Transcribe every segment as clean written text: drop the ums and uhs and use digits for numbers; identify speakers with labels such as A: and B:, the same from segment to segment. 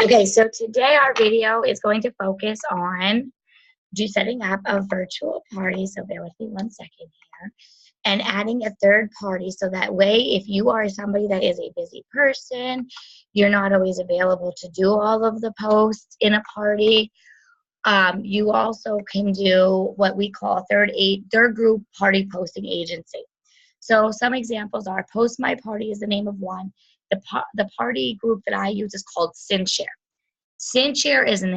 A: Okay, so today our video is going to focus on setting up a virtual party. So bear with me one second here. And adding a third party so that way, if you are somebody that is a busy person, you're not always available to do all of the posts in a party. You also can do what we call third group party posting agency. So some examples are Post My Party is the name of one. The party group that I use is called SynShare. SynShare is an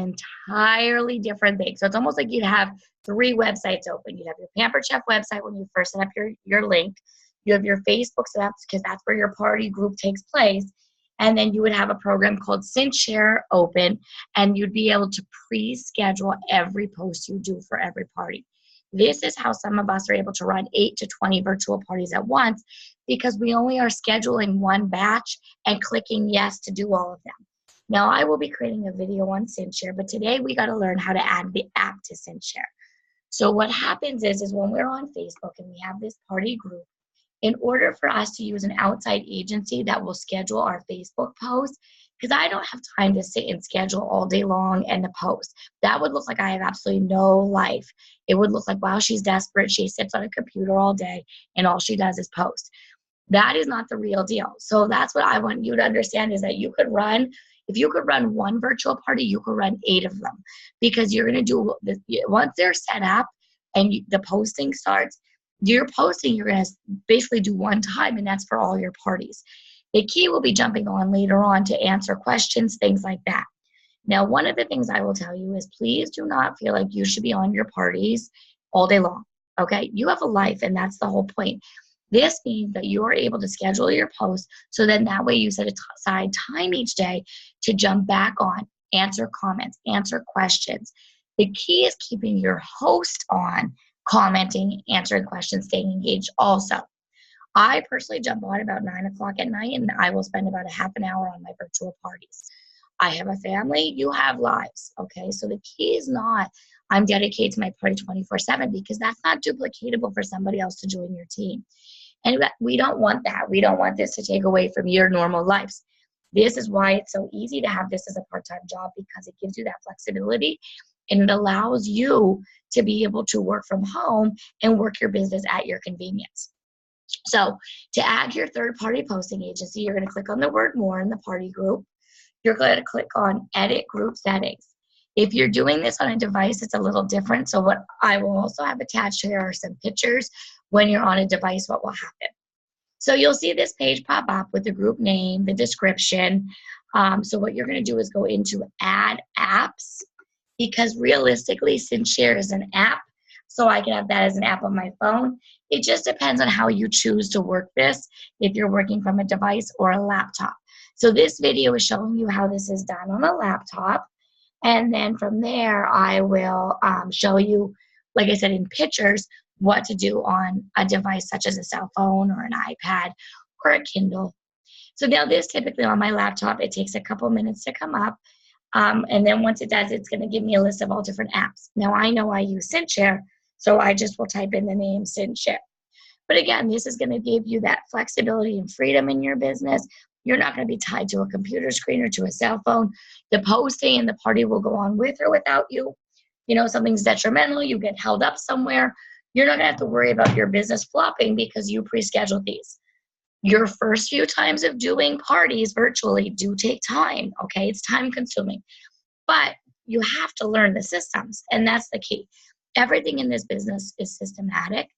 A: entirely different thing. So it's almost like you'd have three websites open. You'd have your Pampered Chef website when you first set up your link. You have your Facebook set up because that's where your party group takes place. And then you would have a program called SynShare open, and you'd be able to pre-schedule every post you do for every party. This is how some of us are able to run 8 to 20 virtual parties at once, because we only are scheduling one batch and clicking yes to do all of them. Now, I will be creating a video on SynShare, but today we got to learn how to add the app to SynShare. So what happens is when we're on Facebook and we have this party group, in order for us to use an outside agency that will schedule our Facebook posts, because I don't have time to sit and schedule all day long and to post. That would look like I have absolutely no life. It would look like, wow, she's desperate. She sits on a computer all day and all she does is post. That is not the real deal. So that's what I want you to understand, is that you could run, if you could run one virtual party, you could run 8 of them, because you're going to do this once they're set up and the posting starts. Your posting, you're going to basically do one time, and that's for all your parties. The key will be jumping on later on to answer questions, things like that. Now, one of the things I will tell you is please do not feel like you should be on your parties all day long, okay? You have a life, and that's the whole point. This means that you are able to schedule your posts, so then that way you set aside time each day to jump back on, answer comments, answer questions. The key is keeping your host on, commenting, answering questions, staying engaged also. I personally jump on about 9 o'clock at night, and I will spend about a half an hour on my virtual parties. I have a family, you have lives, okay? So the key is not I'm dedicated to my party 24/7, because that's not duplicatable for somebody else to join your team. And we don't want that. We don't want this to take away from your normal lives. This is why it's so easy to have this as a part-time job, because it gives you that flexibility, and it allows you to be able to work from home and work your business at your convenience. So to add your third-party posting agency, you're going to click on the word more in the party group. You're going to click on edit group settings. If you're doing this on a device, it's a little different. So what I will also have attached here are some pictures when you're on a device, what will happen. So you'll see this page pop up with the group name, the description. So what you're going to do is go into add apps, because realistically, SynShare is an app. So I can have that as an app on my phone. It just depends on how you choose to work this, if you're working from a device or a laptop. So this video is showing you how this is done on a laptop. And then from there, I will show you, like I said, in pictures, what to do on a device such as a cell phone or an iPad or a Kindle. So now this typically on my laptop, it takes a couple minutes to come up. And then once it does, it's going to give me a list of all different apps. Now I know I use SynShare, so I just will type in the name SynShare. But again, this is going to give you that flexibility and freedom in your business. You're not going to be tied to a computer screen or to a cell phone. The posting and the party will go on with or without you. You know, something's detrimental, you get held up somewhere, you're not going to have to worry about your business flopping because you pre-scheduled these. Your first few times of doing parties virtually do take time, okay? It's time consuming. But you have to learn the systems, and that's the key. Everything in this business is systematic.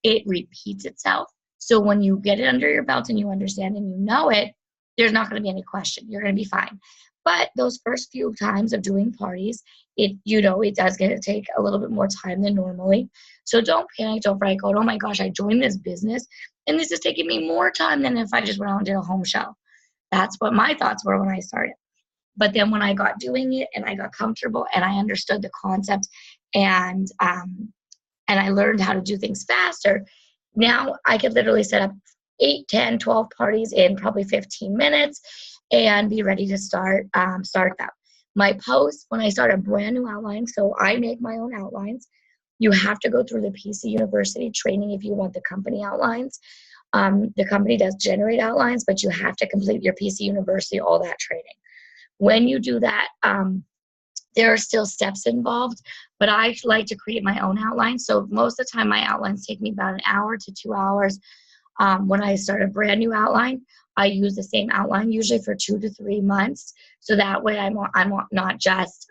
A: It repeats itself. So when you get it under your belt and you understand and you know it, there's not going to be any question. You're going to be fine. But those first few times of doing parties, it does get to take a little bit more time than normally. So don't panic, don't fret, go, oh my gosh, I joined this business and this is taking me more time than if I just went out and did a home show. That's what my thoughts were when I started. But then when I got doing it and I got comfortable and I understood the concept and I learned how to do things faster, now I could literally set up 8, 10, 12 parties in probably 15 minutes and be ready to start them. My posts, when I start a brand new outline, so I make my own outlines. You have to go through the PC University training if you want the company outlines. The company does generate outlines, but you have to complete your PC University, all that training. when you do that, there are still steps involved, but I like to create my own outline. So most of the time, my outlines take me about an hour to 2 hours. When I start a brand new outline, I use the same outline usually for 2 to 3 months. So that way I'm not just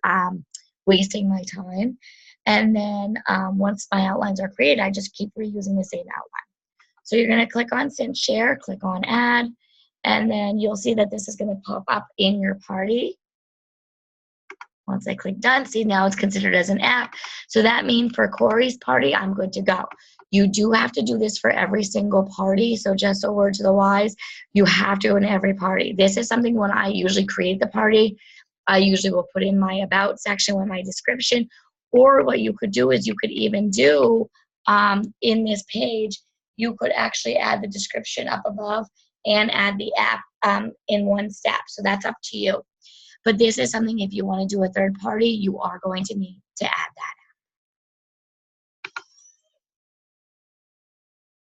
A: wasting my time. And then once my outlines are created, I just keep reusing the same outline. So you're going to click on Send Share, click on Add, and then you'll see that this is going to pop up in your party. Once I click Done, see now it's considered as an app. So that means for Corey's party, I'm good to go. You do have to do this for every single party. So just a word to the wise, you have to in every party. This is something when I usually create the party, I usually will put in my About section with my description. Or what you could do is you could even do in this page, you could actually add the description up above and add the app in one step. So that's up to you. But this is something, if you want to do a third party, you are going to need to add that